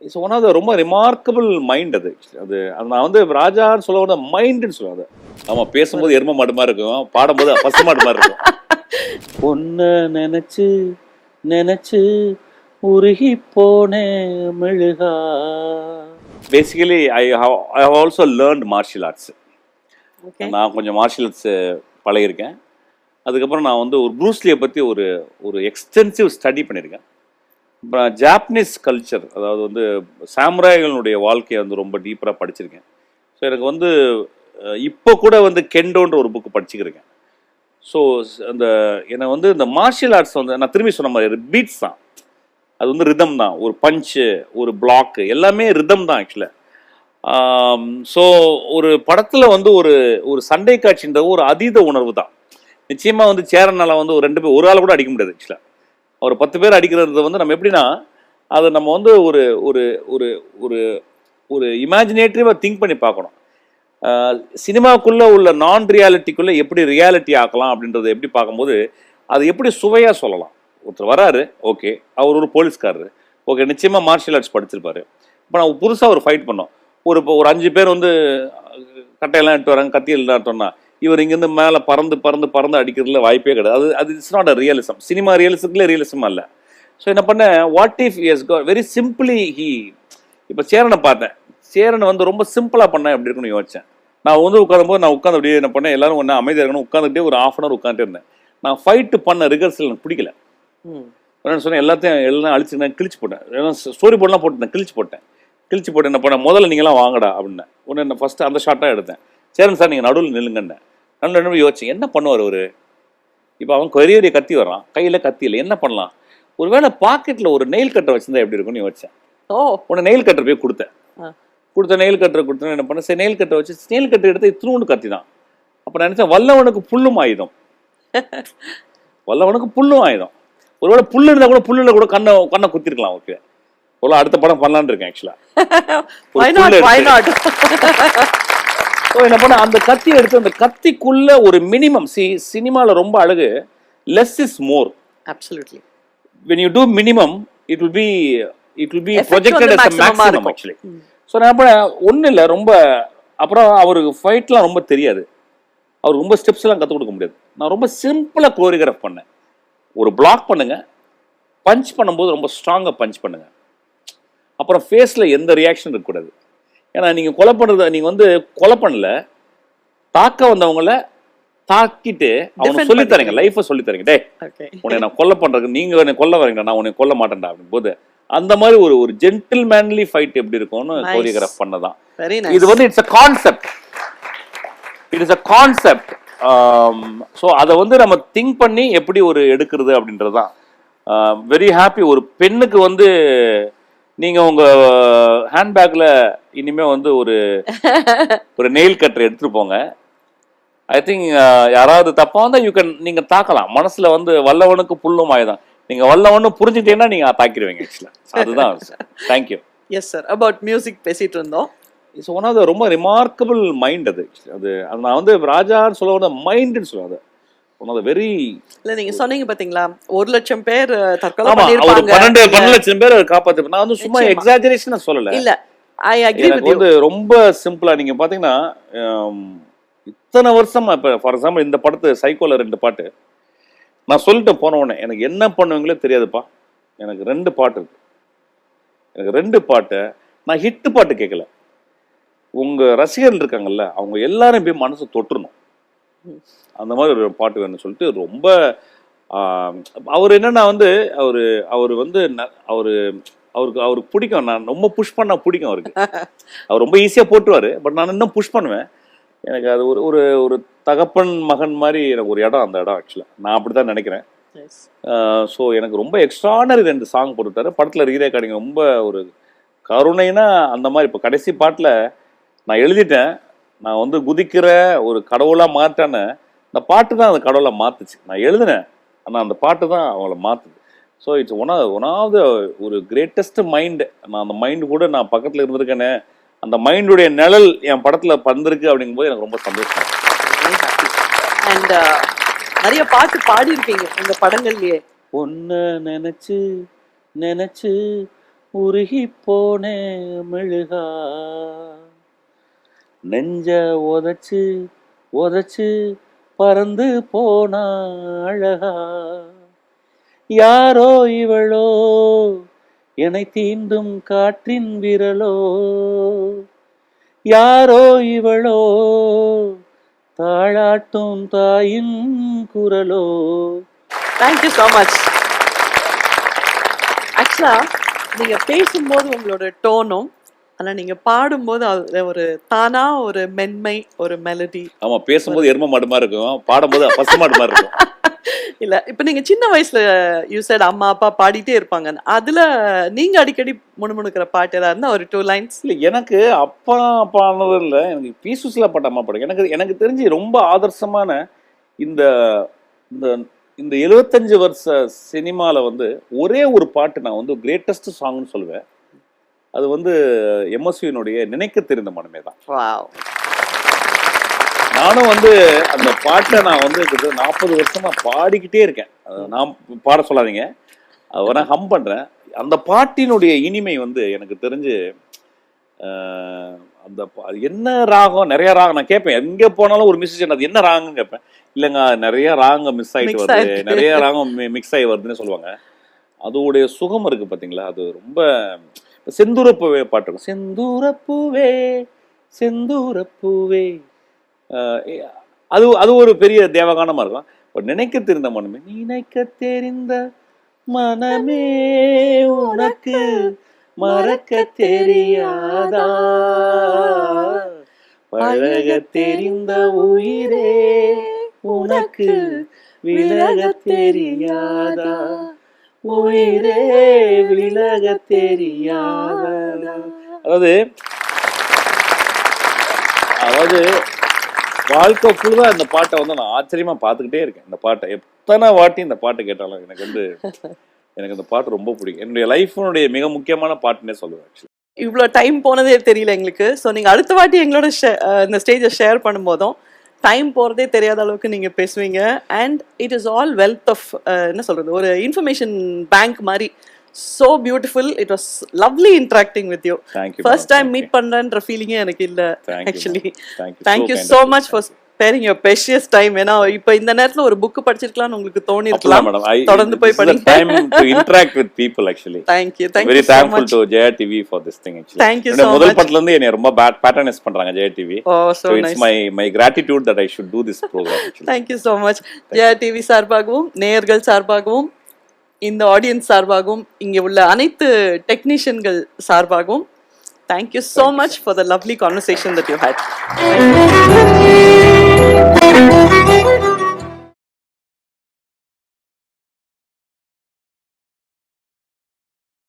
It's one of த ரொம்ப remarkable mind அது. அது அது நான் வந்து ராஜான்னு சொல்ல வந்த மைண்டுன்னு சொல்லுவாங்க. ஆமாம், பேசும்போது எரும மாடு மாதிரி இருக்கும், பாடும்போது பசு மாடு மாதிரி இருக்கும். பொண்ண நினைச்சு நினைச்சு உருகி போனே மெழுகா. Basically I have also learnt martial arts. நான் கொஞ்சம் மார்ஷியல் ஆர்ட்ஸ் பழகிருக்கேன். அதுக்கப்புறம் நான் வந்து ஒரு ப்ரூஸ்லியை பற்றி ஒரு ஒரு எக்ஸ்டென்சிவ் ஸ்டடி பண்ணியிருக்கேன். ஜாப்பனீஸ் கல்ச்சர், அதாவது வந்து சாமுராய்களுடைய வாழ்க்கையை வந்து ரொம்ப டீப்பராக படிச்சிருக்கேன். ஸோ எனக்கு வந்து இப்போ கூட வந்து கெண்டோன்ற ஒரு புக்கு படிச்சுக்கிருக்கேன். ஸோ அந்த என்னை வந்து இந்த மார்ஷியல் ஆர்ட்ஸ் வந்து நான் திரும்பி சொன்ன மாதிரி பீட்ஸ் தான், அது வந்து ரிதம் தான், ஒரு பஞ்சு, ஒரு பிளாக்கு, எல்லாமே ரிதம் தான் ஆக்சுவலாக. ஸோ ஒரு படத்தில் வந்து ஒரு ஒரு சண்டை காட்சின்ற ஒரு அதீத உணர்வு தான். நிச்சயமாக வந்து சேரனால் வந்து ஒரு 2 பேர், ஒரு ஆள் கூட அடிக்க முடியாது ஆக்சுவலாக. ஒரு 10 பேர் அடிக்கிறது வந்து நம்ம எப்படின்னா, அதை நம்ம வந்து ஒரு ஒரு ஒரு ஒரு ஒரு இமேஜினேட்டிவாக திங்க் பண்ணி பார்க்கணும். சினிமாக்குள்ளே உள்ள நான் ரியாலிட்டிக்குள்ளே எப்படி ரியாலிட்டி ஆக்கலாம் அப்படின்றத எப்படி பார்க்கும்போது அது எப்படி சுவையாக சொல்லலாம். ஒருத்தர் வராரு, ஓகே, அவர் ஒரு போலீஸ்காரரு, ஓகே, நிச்சயமாக மார்ஷியல் ஆர்ட்ஸ் படிச்சிருப்பாரு. இப்போ நான் புதுசாக ஒரு ஃபைட் பண்ணோம், ஒரு 5 பேர் வந்து கட்டையெல்லாம் எடுத்து வராங்க, கத்தியெல்லாம் எடுத்தோம்னா இவர் இங்கேருந்து மேலே பறந்து பறந்து பறந்து அடிக்கிறதுல வாய்ப்பே கிடையாது. அது அது இட்ஸ் நாட் அ ரியலிசம். சினிமா ரியலிசத்துக்குள்ளே ரியலிசம் அல்ல. ஸோ என்ன பண்ண, what if as go very simply இப்போ சேரனை பார்த்தேன், சேரனை வந்து ரொம்ப சிம்பிளாக பண்ணேன் எப்படி இருக்குன்னு யோசித்தேன். நான் வந்து உட்காரும்போது நான் உட்காந்து அப்படியே என்ன பண்ணேன், எல்லாரும் ஒன்றா அமைதியாக இருக்கணும், உட்காந்துக்கிட்டே ஒரு 1/2 hour உட்காந்துட்டே இருந்தேன். நான் ஃபைட்டு பண்ண ரிகர்சல் எனக்கு பிடிக்கல. என்ன சொன்னேன், எல்லாத்தையும் எல்லாம் அழிச்சு நான் கிழிச்சு போட்டேன், எல்லாம் ஸ்டோரி போர்டெலாம் போட்டுட்டேன், கிழிச்சு போட்டு என்ன பண்ணேன், முதல்ல நீங்களாம் வாங்கடா அப்படின்னேன். உடனே என்ன ஃபஸ்ட்டு அந்த ஷார்ட்டாக எடுத்தேன். சேரன் சார் நீங்கள் நடுவில் நில்லுங்கண்ணே. நல்ல யோசிச்சேன், என்ன பண்ணுவார் அவரு. இப்போ அவன் பெரிய கத்தி வர்றான், கையில் கத்தி இல்லை, என்ன பண்ணலாம், ஒருவேளை பாக்கெட்டில் ஒரு நெயில் கட்டர் வச்சிருந்தா எப்படி இருக்குன்னு யோசிச்சேன். உடனே நெயில் கட்டர் போய் கொடுத்த நெயில் கட்டர் கொடுத்தேன். என்ன பண்ண, சரி நெயில் கட்டர் வச்சு நெயில் கட்டர் எடுத்து இத்தினூண்டு கத்தி தான். அப்போ நினைச்சேன், வல்லவனுக்கு புல்லும் ஆயுதம், வல்லவனுக்கு புல்லும் ஆயுதம். ஒருவேளை புல்லு இருந்தால் கூட புல்லில் கூட கண்ணை குத்திருக்கலாம். ஓகே, ஒரு அடுத்த படம் பண்ணலான்னு இருக்கேன் ஆக்சுவலா. என்ன பண்ண, அந்த கத்தி எடுத்து அந்த கத்திக்குள்ள ஒரு மினிமம், சினிமாவில் ரொம்ப அழகு, less is more. Absolutely. When you do minimum, it will be projected as a maximum actually. So நான் அப்போ ஒன்றும் இல்லை, ரொம்ப அப்புறம் அவருக்கு ஃபைட்லாம் ரொம்ப தெரியாது, அவர் ரொம்ப ஸ்டெப்ஸ்லாம் கற்றுக் கொடுக்க முடியாது. நான் ரொம்ப சிம்பிளாக கோரியோகிராஃப் பண்ணேன். ஒரு பிளாக் பண்ணுங்க, பஞ்ச் பண்ணும்போது ரொம்ப ஸ்ட்ராங்காக பஞ்ச் பண்ணுங்க, அப்புறம் ஃபேஸில் எந்த ரியாக்ஷன் இருக்கக்கூடாது. ஏன்னா நீங்கள் கொலை பண்ணுறத, நீங்கள் வந்து கொலை பண்ணல, தாக்க வந்தவங்கள தாக்கிட்டு அவங்க சொல்லித்தரீங்க, லைஃபை சொல்லித்தரீங்க, டே உன்னை நான் கொலை பண்ணுறதுக்கு நீங்கள் என்னை கொல்ல வரீங்க, நான் உன்னை கொல்ல மாட்டேன்டா அப்படின் போது அந்த மாதிரி ஒரு ஜென்டில் மேன்லி ஃபைட் எப்படி இருக்கும்னு கோரியோகிராஃப் பண்ணதான். இது வந்து it's a concept, it is a concept. So அதை வந்து நம்ம திங்க் பண்ணி எப்படி ஒரு எடுக்கிறது அப்படின்றது தான். Very happy. ஒரு பெண்ணுக்கு வந்து நீங்கள் உங்கள் ஹேண்ட்பேக்கில் இனிமேல் வந்து ஒரு நெயில் கட்டர் எடுத்துகிட்டு போங்க. ஐ திங்க் யாராவது தப்பாக வந்தால் நீங்கள் தாக்கலாம். மனசில் வந்து வல்லவனுக்கு புல்லும் ஆயுதம், நீங்கள் வல்லவனு புரிஞ்சுட்டீங்கன்னா நீங்கள் தாக்கிடுவீங்க ஆக்சுவலாக. அதுதான். Thank you. Yes sir, about music பேசிகிட்டு இருந்தோம். இட்ஸ் ஒன் ஆஃப் த ரொம்ப ரிமார்க்கபிள் மைண்ட் அது. அது நான் வந்து ராஜான்னு சொல்ல வந்த மைண்டுன்னு சொல்லுவாங்க. வெரி இல்ல நீங்க சொன்னீங்க பாத்தீங்களா, 1,00,000 பேர் தற்கொலை பண்ணிருப்பாங்க, 12 லட்சம் பேர் காப்பாத்து. நான் வந்து சும்மா எக்ஸாஜரேஷனா சொல்லல. இல்ல, ஐ அக்ரி வித் யூ. வந்து ரொம்ப சிம்பிளா நீங்க பாத்தீங்கன்னா, இத்தனை வருஷமா இப்ப ஃபார் எக்ஸாம்பிள் இந்த படத்து சைக்கோல 2 பாட்டு நான் சொல்லிட்டு போன உடனே எனக்கு என்ன பண்ணுவீங்களோ தெரியாதுப்பா, எனக்கு 2 பாட்டு இருக்கு. எனக்கு 2 பாட்டை நான் ஹிட் பாட்டு கேட்கல, உங்க ரசிகர்கள் இருக்காங்கல்ல அவங்க எல்லாரும் போய் மனசு தொட்டுறணும், அந்த மாதிரி ஒரு பாட்டு வேணும்னு சொல்லிட்டு ரொம்ப அவர் என்னன்னா வந்து அவர் வந்து அவருக்கு பிடிக்கும். நான் ரொம்ப புஷ் பண்ண பிடிக்கும் அவருக்கு. அவர் ரொம்ப ஈஸியாக போட்டுருவாரு, பட் நான் இன்னும் புஷ் பண்ணுவேன். எனக்கு அது ஒரு ஒரு தகப்பன் மகன் மாதிரி எனக்கு ஒரு இடம், அந்த இடம் ஆக்சுவலாக நான் அப்படி தான் நினைக்கிறேன். ஸோ எனக்கு ரொம்ப எக்ஸ்ட்ரானரி 2 சாங் போட்டுவிட்டாரு. படத்தில் ரீரேக்கார்டிங் ரொம்ப ஒரு கருணைனா அந்த மாதிரி. இப்போ கடைசி பாட்டில் நான் எழுதிட்டேன், நான் வந்து குதிக்கிற ஒரு கடவுளாக மாட்டானே, அந்த பாட்டு தான் அந்த கடவுளை மாற்றுச்சு. நான் எழுதினேன், ஆனால் அந்த பாட்டு தான் அவங்கள மாற்றுது. So it's one of the ஒரு கிரேட்டஸ்ட் மைண்டு. நான் அந்த மைண்டு கூட நான் பக்கத்தில் இருந்திருக்கேனே, அந்த மைண்டுடைய நிழல் என் படத்தில் பந்திருக்கு அப்படிங்கும்போது எனக்கு ரொம்ப சந்தோஷம். அண்ட் நிறைய பாட்டு பாடி இருக்கீங்க இந்த படங்கள்லயே. ஒன்ன நினைச்சு நினைச்சு உருகி போனே மெழுகா நெஞ்ச உதச்சு உதச்சு பறந்து போனா அழகா யாரோ இவளோ என்னை தீண்டும் காற்றின் விரலோ யாரோ இவளோ தாளாட்டும் தாயின் குரலோ. Thank you so much. ஆக்சுவலா நீங்க பேசும்போது உங்களோட டோனும் ஆனா நீங்க பாடும்போது அதுல ஒரு தானா ஒரு மென்மை ஒரு மெலடி. ஆமா, பேசும்போது எரும மாடு மாதிரி இருக்கும், பாடும்போது பசு மாடு மாதிரி இருக்கும். இல்ல இப்ப நீங்க சின்ன வயசுல யூ said அம்மா அப்பா பாடிட்டே இருப்பாங்க, அதுல நீங்க அடிக்கடி முணுமுணுக்கிற பாட்டு ஏதாவது இருந்தா ஒரு 2 லைன்ஸ். இல்லை, எனக்கு அப்பா பாடுனது இல்லை, எனக்கு பீசுஸ்ல பாட்ட அம்மா பாடு. எனக்கு எனக்கு தெரிஞ்சு ரொம்ப ஆதர்சமான இந்த இந்த இந்த 75 வருஷ சினிமாவில் வந்து ஒரே ஒரு பாட்டு நான் வந்து கிரேட்டஸ்ட் சாங்னு சொல்லுவேன். அது வந்து எம்எஸ்வியினுடைய நினைக்க தெரிந்த மனமே தான். வாவ். நானும் வந்து அந்த பாட்டை நான் வந்து 40 வருஷமா பாடிக்கிட்டே இருக்கேன். நான் பாட சொல்லாதீங்க, அதை நான் ஹம் பண்றேன். அந்த பாட்டினுடைய இனிமை வந்து எனக்கு தெரிஞ்சு அந்த என்ன ராகம், நிறைய ராகம் நான் கேட்பேன். எங்கே போனாலும் ஒரு மியூசிஷியன் அது என்ன ராகம்னு கேட்பேன். இல்லைங்க, நிறைய ராகம் மிஸ் ஆகிட்டு வருது, நிறைய ராகம் மிக்ஸ் ஆகி வருதுன்னு சொல்லுவாங்க. அதோடைய சுகம் இருக்கு பார்த்தீங்களா, அது ரொம்ப. செந்தூரப்பூவே பாட்டு இருக்கும், செந்தூரப்பூவே செந்தூரப்பூவே, அது அது ஒரு பெரிய தேவகானமா இருக்கும். நினைக்க தெரிந்த மனமே, நினைக்க தெரிந்த மனமே உனக்கு மறக்க தெரியாதா, பழக தெரிந்த உயிரே உனக்கு விலக தெரியாதா, உயிரே விலக தெரியாதா. அதாவது அதாவது வாழ்க்கை ஃபுல்லாக இந்த பாட்டை வந்து நான் ஆச்சரியமா பார்த்துக்கிட்டே இருக்கேன். இந்த பாட்டை எத்தனை வாட்டி இந்த பாட்டு கேட்டாலும் எனக்கு வந்து எனக்கு இந்த பாட்டு ரொம்ப பிடிக்கும். என்னுடைய லைஃபினுடைய மிக முக்கியமான பாட்டுன்னே சொல்லுவேன். ஆக்சுவலி இவ்வளோ டைம் போனதே தெரியல எங்களுக்கு. ஸோ நீங்கள் அடுத்த வாட்டி எங்களோட இந்த ஸ்டேஜை ஷேர் பண்ணும்போதும் டைம் போகிறதே தெரியாத அளவுக்கு நீங்கள் பேசுவீங்க. And it is all wealth of என்ன சொல்கிறது, ஒரு இன்ஃபர்மேஷன் பேங்க் மாதிரி. So beautiful. It was lovely interacting with you. First time meet பண்ணுறன்ற ஃபீலிங்கே எனக்கு இல்லை actually. Thank you so much for sparing your precious time. ஏன்னா இப்போ இந்த நேரத்துல ஒரு புக் படிச்சிருக்கலாம்னு உங்களுக்கு தோணி இருக்கலாம். தொடர்ந்து போய் படிங்க. time to interact with people actually. Thank you very thankful to Jaya TV for this thing actually. Thank you so much. முதல் படத்துல இருந்து என்னை ரொம்ப patronize பண்றாங்க Jaya TV. Oh, so nice. It's my gratitude that I should do this program actually. Thank you so much. Jaya TV சார்பாகவும் நேயர்கள் சார்பாகவும் இந்த ஆடியன்ஸ் சார்பாகவும் இங்கே உள்ள அனைத்து டெக்னீஷியன்கள் சார்பாகவும் thank you so much for the lovely conversation that you had.